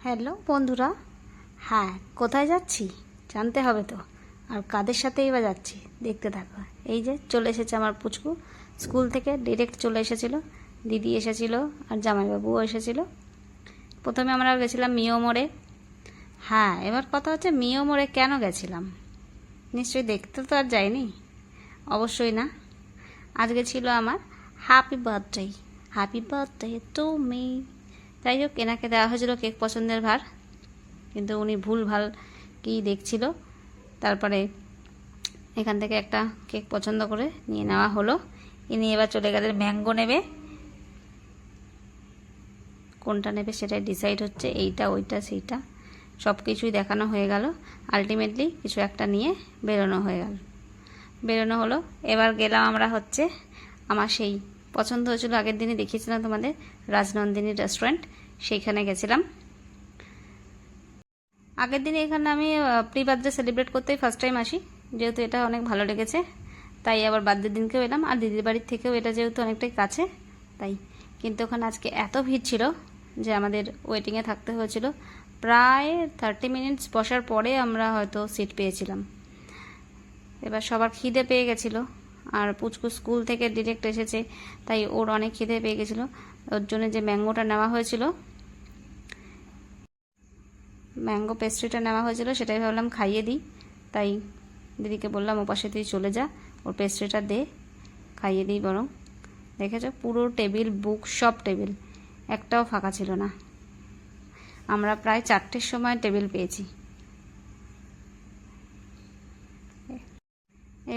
Hello বন্ধুরা, হ্যাঁ কোথায় যাচ্ছি জানতে হবে তো, আর কাদের সাথেই বা যাচ্ছি দেখতে থাকো। এই যে চলে এসেছে আমার পুচকু, স্কুল থেকে ডিরেক্ট চলে এসেছিল, দিদি এসেছিল আর জামাইবাবুও এসেছিল। প্রথমে আমরা গেছিলাম মিও মোড়ে। হ্যাঁ, এবার কথা হচ্ছে মিও মোড়ে কেন গেছিলাম, নিশ্চয়ই দেখতে তো আর যাইনি, অবশ্যই না। আজকে ছিল আমার হ্যাপি বার্থডে টু মি। যাই হোক, এনাকে দেওয়া হয়েছিল কেক পছন্দের ভার, কিন্তু উনি ভুল ভাল কি দেখছিল। তারপরে এখান থেকে একটা কেক পছন্দ করে নিয়ে নেওয়া হলো। ইনি এবার চলে গেলেন ম্যাঙ্গো নেবে, কোনটা নেবে সেটাই ডিসাইড হচ্ছে, এইটা ওইটা সেইটা সব কিছুই দেখানো হয়ে গেল। আলটিমেটলি কিছু একটা নিয়ে বেরোনো হলো। এবার গেলাম আমরা হচ্ছে আমার সেই পছন্দ হয়েছিল, আগের দিনই দেখিয়েছিলাম তোমাদের, রাজনন্দিনী রেস্টুরেন্ট, সেইখানে গেছিলাম। আগের দিনে এখানে আমি প্রি বার্থডে সেলিব্রেট করতেই ফার্স্ট টাইম আসি, যেহেতু এটা অনেক ভালো লেগেছে, তাই আবার বার্থডে দিনকেও এলাম। আর দিদির বাড়ির থেকেও এটা যেহেতু অনেকটাই কাছে, তাই। কিন্তু ওখানে আজকে এত ভিড় ছিল যে আমাদের ওয়েটিংয়ে থাকতে হয়েছিল। প্রায় 30 মিনিটস বসার পরে আমরা হয়তো সিট পেয়েছিলাম। এবার সবার খিদে পেয়ে গেছিলো, আর পুচকু স্কুল থেকে ডিরেক্ট এসেছে, তাই ওর অনেক খিদে পেয়ে গেছিলো। ওর জন্য যে ম্যাঙ্গোটা নেওয়া হয়েছিল, ম্যাঙ্গো পেস্ট্রিটা নেওয়া হয়েছিল, সেটাই ভাবলাম খাইয়ে দিই। তাই দিদিকে বললাম ও পাশে তুই চলে যা, ওর পেস্ট্রিটা দে, খাইয়ে দিই বরং। দেখেছো, পুরো টেবিল বুক, সব টেবিল, একটাও ফাঁকা ছিল না। আমরা প্রায় 4টের সময় টেবিল পেয়েছি।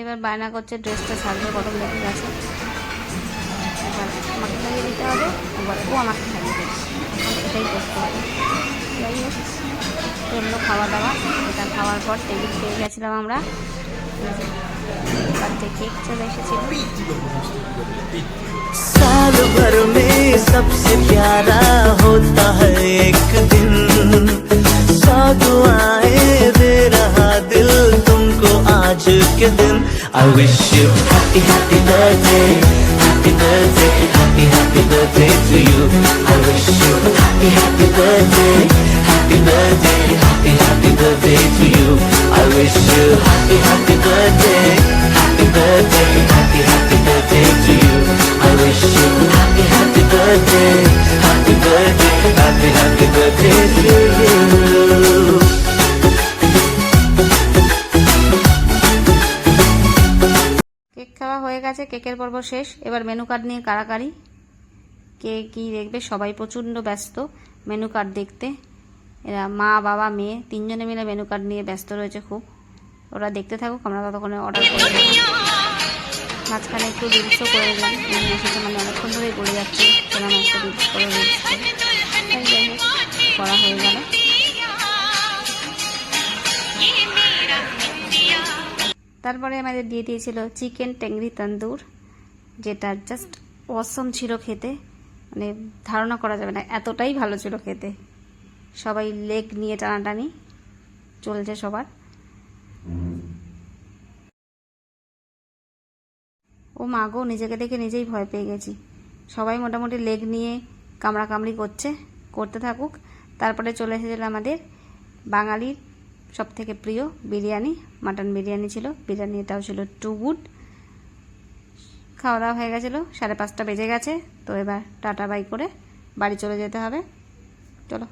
এবার বায়না করছে ড্রেসটা ছাড়বে, গরম লেগে গেছে। এবার আমাকে খাইয়ে দিতে হবে, এবার ও আমাকে খাইয়ে দেবে, এটাই করতে হবে। যাই হোক, চললো খাওয়া দাওয়া। এটা খাওয়ার পর টেবিল পেয়ে গেছিলাম আমরা। বার্থডে কেক চলে এসেছিল। साल भर में सबसे प्यारा होता है एक दिन, सौ दुआएं दे रहा दिल तुमको आज के दिन। I wish you happy happy birthday, happy birthday, happy happy birthday to you. I wish you happy happy birthday, happy birthday, happy happy birthday to you. I wish you happy happy birthday, happy birthday, happy happy birthday to you. I wish you happy happy birthday, happy birthday, happy happy birthday to you. Cake খাওয়া হয়ে গেছে, কেকের পর্ব শেষ। এবার menu card নিয়ে কাড়াকাড়ি, কে কী দেখবে। সবাই প্রচণ্ড ব্যস্ত মেনু কার্ড দেখতে। এরা মা বাবা মেয়ে 3জনে মিলে মেনু কার্ড নিয়ে ব্যস্ত রয়েছে খুব। ওরা দেখতে থাকুক, আমরা ততক্ষণে অর্ডার করে দেবো। মাঝখানে একটু রিলসও করে দিলাম, এসেছে মানে অনেকক্ষণ ধরেই বলে যাচ্ছে সেরকম একটা রিলস করে, তাই যাই হোক করা হয়ে গেল। তারপরে আমাদের দিয়ে দিয়েছিল চিকেন টেংরি তন্দুর, যেটা জাস্ট অসম ছিল খেতে, মানে ধারণা করা যাবে না, এতটাই ভালো ছিল খেতে। সবাই লেগ নিয়ে টানাটানি চলছে সবার। ও মা গো, নিজেকে দেখে নিজেই ভয় পেয়ে গেছি। সবাই মোটামুটি লেগ নিয়ে কামড়াকামড়ি করতে থাকুক। তারপরে চলে এসেছিল আমাদের বাঙালির সব থেকে প্রিয় বিরিয়ানি, মাটন বিরিয়ানি ছিল। বিরিয়ানিটাও ছিল টু গুড। খাওয়া দাওয়া হয়ে গেছিলো, 5:30 বেজে গেছে। তো এবার টাটা বাই করে বাড়ি চলে যেতে হবে। চলো।